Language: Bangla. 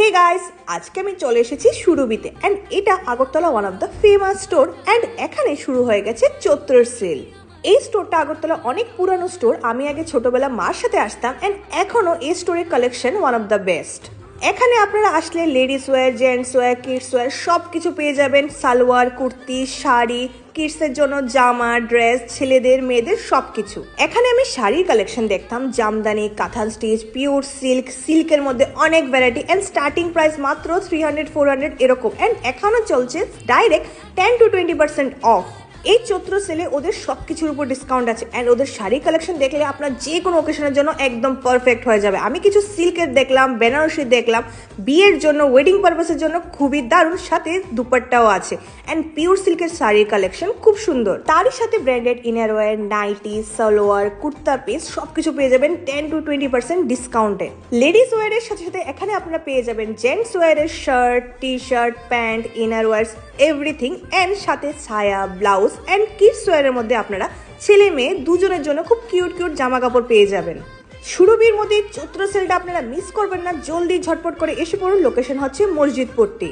হে গাইস, আজকে আমি চলে এসেছি সুরভিতে এন্ড এটা Agartala one of the famous store and এখানে শুরু হয়ে গেছে চৈত্রের সেল। এই স্টোরটা আগরতলা অনেক পুরানো স্টোর। আমি আগে ছোটবেলা মার সাথে আসতাম এন্ড এখনো এই স্টোরের collection one of the best. এখানে আপনারা আসলে ladies wear, gents wear, kids wear সব কিছু পেয়ে যাবেন। সালোয়ার, কুর্তি, শাড়ি, কিডসের জন্য জামা, ড্রেস, ছেলেদের মেয়েদের সবকিছু। এখানে আমি শাড়ির কালেকশন দেখতাম, জামদানি, কাঁথা স্টিচ, পিওর সিল্ক, সিল্কের মধ্যে অনেক ভ্যারাইটি এন্ড স্টার্টিং প্রাইস মাত্র 300-400 এরকম। এন্ড এখনো চলছে ডাইরেক্ট 10-20% অফ। এই চৈত্র সেলে ওদের সবকিছুর উপর ডিসকাউন্ট আছে এন্ড ওদের শাড়ি কালেকশন দেখলে আপনার যে কোনো ওকেশনের জন্য একদম পারফেক্ট হয়ে যাবে। আমি কিছু সিল্কের দেখলাম, বেনারসি দেখলাম, বিয়ের জন্য, ওয়েডিং পারপাসের জন্য খুবই দারুণ, সাথে দুপাট্টাও আছে এন্ড পিওর সিল্কের শাড়ির কালেকশন খুব সুন্দর। তারই সাথে branded innerwear, nighty, salwar, kurta piece সবকিছু পেয়ে যাবেন 10-20% ডিসকাউন্টে। লেডিস ওয়্যারের সাথে সাথে এখানে আপনারা পেয়ে যাবেন জেন্টস ওয়্যারের shirt, T shirt, pants, innerwears, everything and সাথে ছায়া, ব্লাউজ এন্ড কিডস ওয়্যারের মধ্যে আপনারা ছেলে মেয়ে দুজনের জন্য খুব কিউট কিউট জামা কাপড় পেয়ে যাবেন। সুরভির মধ্যে চৈত্র সেলটা আপনারা মিস করবেন না, জলদি ঝটপট করে এসে পড়ুন। লোকেশন হচ্ছে মসজিদ পট্টি।